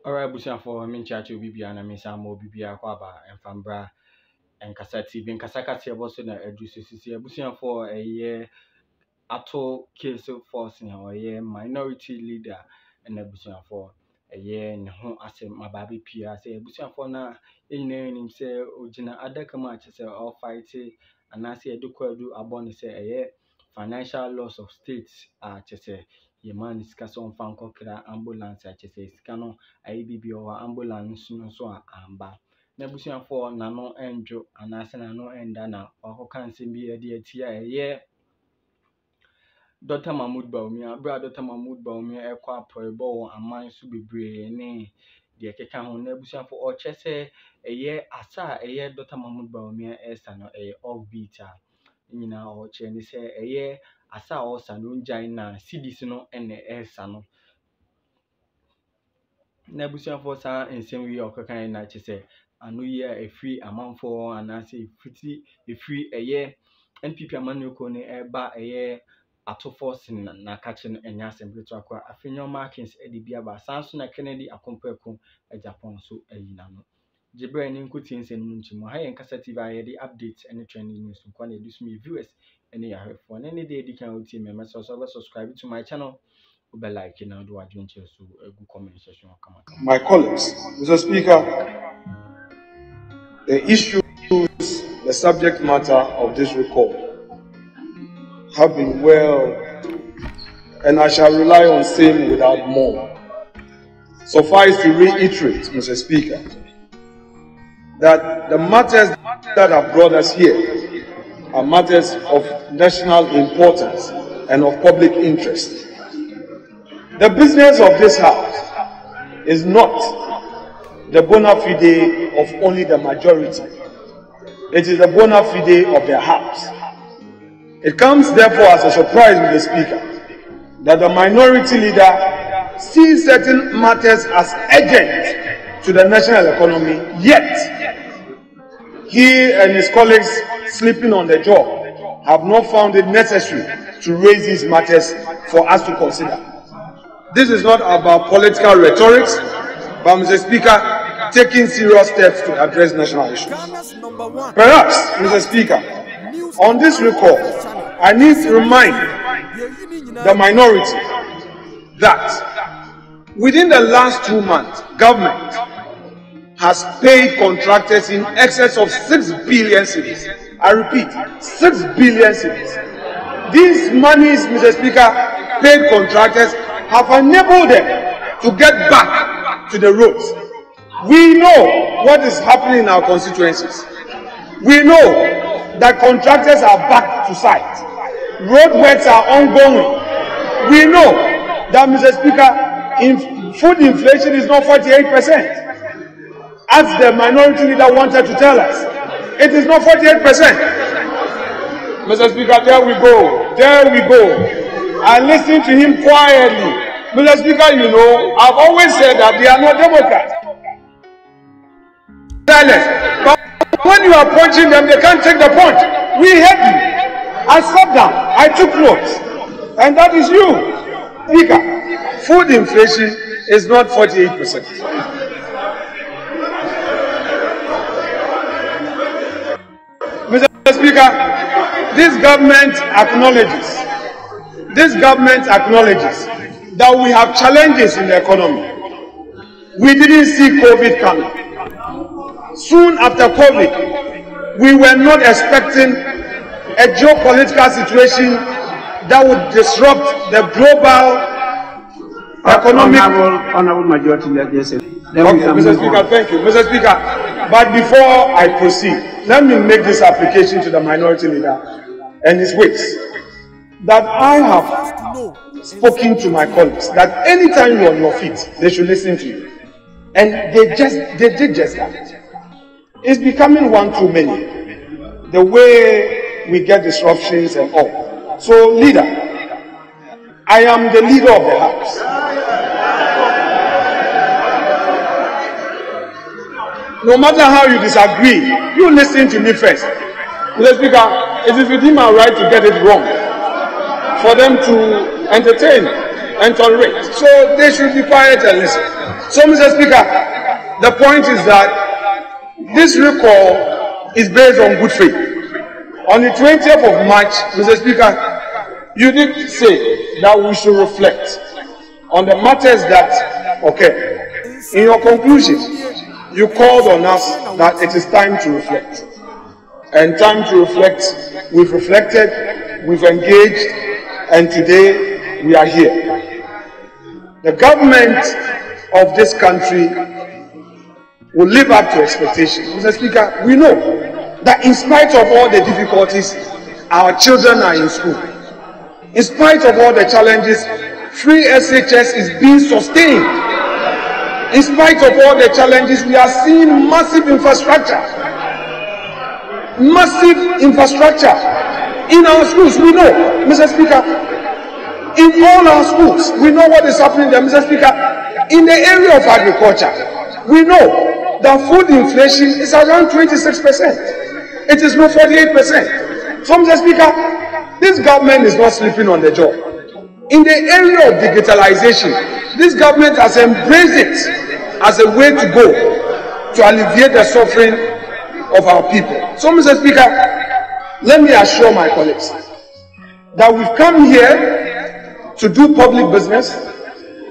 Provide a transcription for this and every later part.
Alright, Busia for me chacho bibia na me samo bibia kwa ba emfambra enkasa TV enkasa kase ebo so na edu sisi Busia for ato case force na oye minority leader na Busia for ne ho asem mababe pia say Busia for na enyina nim say ogina adaka ma che say all fight anase edukwadu abone say financial loss of states che say ye man sika so mfa nkokra ambulance che say sika no ayibibi o ambulance no so amba na Busuafo na no enjo anase na no enda na okoka nsem bi ade atia Dr. Mahmoud Baumia bra Dr. Mahmoud Baumia ekwa apoibo wo aman so bebre ne de keka ho na Busuafo o chese asa Dr. Mahmoud Baumia esa no offbeat nyina o che ni se asa o sa no njan na CDC no ene esa no na Busuafo sa nsem wi okokan na che se anu ye efri amanfo anase efri NPP amanoko ne eba atofo sin na kache no enya assembly to akwa afenyo markings edibia ba sanso na Kennedy akompeko Japan so ayina no Jibril ni nkuti nsen munchimo ha yen kasa TV ayede updates any trending news kwa na edus me viewers any ya hefo na any day edikan oti me so subscribe to my channel ube like na do adventure so good comment section kama. My colleagues, Mr. Speaker, the issues, the subject matter of this report have been well, and I shall rely on same without more. Suffice to reiterate, Mr. Speaker, that the matters that have brought us here are matters of national importance and of public interest. The business of this House is not the bona fide of only the majority. It is the bona fide of the House. It comes therefore as a surprise, Mr. Speaker, that the minority leader sees certain matters as urgent to the national economy, yet he and his colleagues sleeping on the job have not found it necessary to raise these matters for us to consider. This is not about political rhetorics, but, Mr. Speaker, taking serious steps to address national issues. Perhaps, Mr. Speaker, on this record, I need to remind the minority that within the last 2 months, government has paid contractors in excess of 6 billion cedis. I repeat, 6 billion cedis. These monies, Mr. Speaker, paid contractors have enabled them to get back to the roads. We know what is happening in our constituencies. We know that contractors are back to site. Roadworks are ongoing. We know that, Mr. Speaker, food inflation is not 48%. As the minority leader wanted to tell us, it is not 48%. Mr. Speaker, there we go. There we go. I listened to him quietly. Mr. Speaker, you know, I've always said that they are not Democrats. But when you are punching them, they can't take the punch. We heard you. I sat down. I took notes. And that is you. Speaker, food inflation is not 48%. Mr. Speaker, this government acknowledges that we have challenges in the economy. We didn't see COVID coming. Soon after COVID, we were not expecting a geopolitical situation that would disrupt the global economic... Honorable Majority Leader. Okay, Mr. Speaker, thank you. Mr. Speaker, but before I proceed, let me make this application to the minority leader and his weights. That I have spoken to my colleagues that anytime you're on your feet, they should listen to you. And they did just that. It's becoming one too many. The way we get disruptions and all. So, leader, I am the leader of the House. No matter how you disagree, you listen to me first. Mr. Speaker, it is within my right to get it wrong, for them to entertain and tolerate. So they should be quiet and listen. So, Mr. Speaker, the point is that this recall is based on good faith. On the 20th of March, Mr. Speaker, you did say that we should reflect on the matters that occur. In your conclusion, you called on us that it is time to reflect. And time to reflect, we've reflected, we've engaged, and today we are here. The government of this country will live up to expectations. Mr. Speaker, we know that in spite of all the difficulties, our children are in school. In spite of all the challenges, free SHS is being sustained. In spite of all the challenges, we are seeing massive infrastructure. Massive infrastructure in our schools. We know, Mr. Speaker, in all our schools, we know what is happening there, Mr. Speaker. In the area of agriculture, we know that food inflation is around 26%. It is not 48%. So, Mr. Speaker, this government is not sleeping on the job. In the area of digitalization, this government has embraced it as a way to go to alleviate the suffering of our people. So, Mr. Speaker, let me assure my colleagues that we've come here to do public business.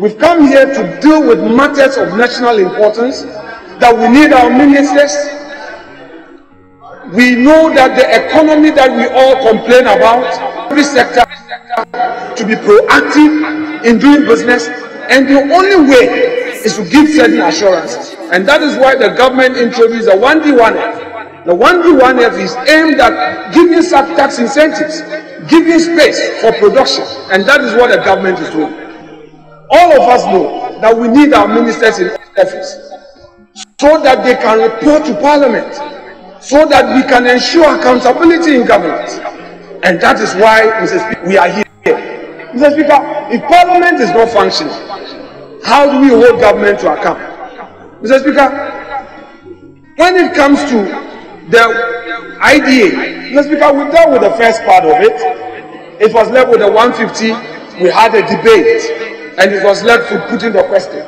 We've come here to deal with matters of national importance, that we need our ministers. We know that the economy that we all complain about, every sector, to be proactive in doing business, and the only way is to give certain assurances. And that is why the government introduced the 1D1F. The 1D1F is aimed at giving such tax incentives, giving space for production, and that is what the government is doing. All of us know that we need our ministers in office so that they can report to Parliament, so that we can ensure accountability in governance. And that is why, Mr. Speaker, we are here. Mr. Speaker, if Parliament is not functioning, how do we hold government to account? Mr. Speaker, when it comes to the IDA, Mr. Speaker, we dealt with the first part of it. It was left with the 150. We had a debate, and it was left with putting the question.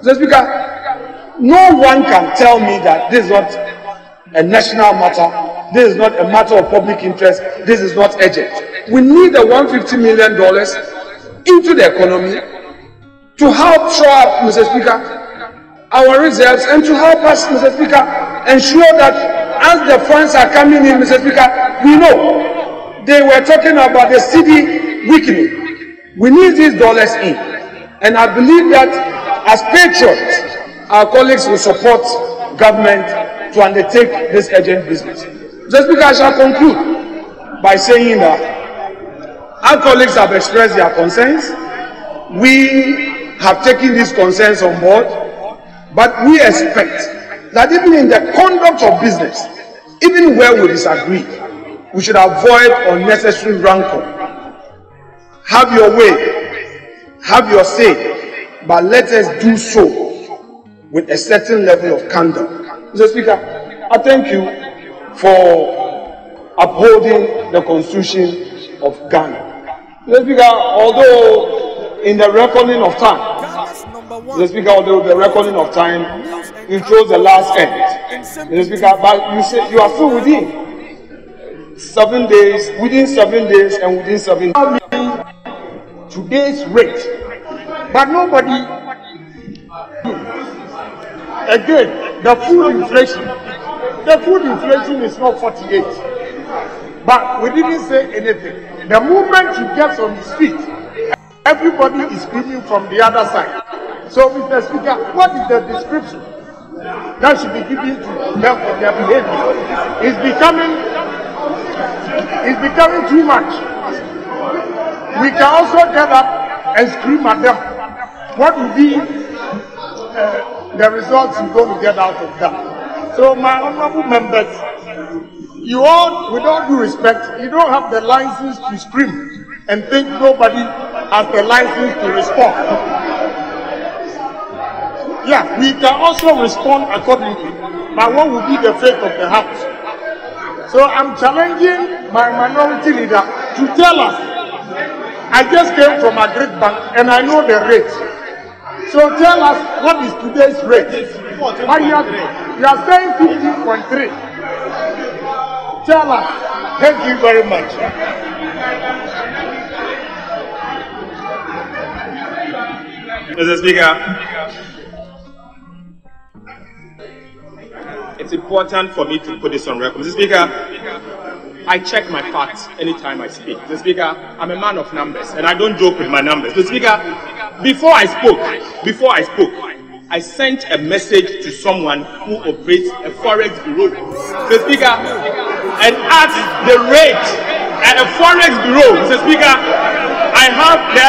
Mr. Speaker, no one can tell me that this is not a national matter. This is not a matter of public interest. This is not urgent. We need the $150 million into the economy to help shore up, Mr. Speaker, our reserves, and to help us, Mr. Speaker, ensure that as the funds are coming in, Mr. Speaker, we know they were talking about the cedi weakening. We need these dollars in. And I believe that as patriots, our colleagues will support government to undertake this urgent business. Mr. Speaker, I shall conclude by saying that our colleagues have expressed their concerns. We have taken these concerns on board, but we expect that even in the conduct of business, even where we disagree, we should avoid unnecessary rancor. Have your way, have your say, but let us do so with a certain level of candor. Mr. Speaker, I thank you for upholding the Constitution of Ghana. Mr. Speaker, although in the reckoning of time, Mr. Speaker, although the reckoning of time, you chose the last end. Mr. Speaker, but you say you are still within 7 days, within 7 days, and within 7 days. Today's rate, but nobody. Again, the food inflation. The food inflation is not 48, but we didn't say anything. The moment he gets on his feet, everybody is screaming from the other side. So, Mr. Speaker, what is the description that should be given to them for their behavior? It's becoming too much. We can also get up and scream at them. What will be the results you're going to get out of that? So, my honorable members, you all, with all due respect, you don't have the license to scream and think nobody has the license to respond. Yeah, we can also respond accordingly, but what will be the fate of the House? So I'm challenging my minority leader to tell us. I just came from a great bank and I know the rate. So tell us what is today's rate? But you are saying 15.3. Tell us. Thank you very much. Mr. Speaker, it's important for me to put this on record. Mr. Speaker, I check my facts anytime I speak. Mr. Speaker, I'm a man of numbers and I don't joke with my numbers. Mr. Speaker, before I spoke, I sent a message to someone who operates a forex bureau. Mr. Speaker, and asked the rate at a forex bureau. Mr. Speaker, I have the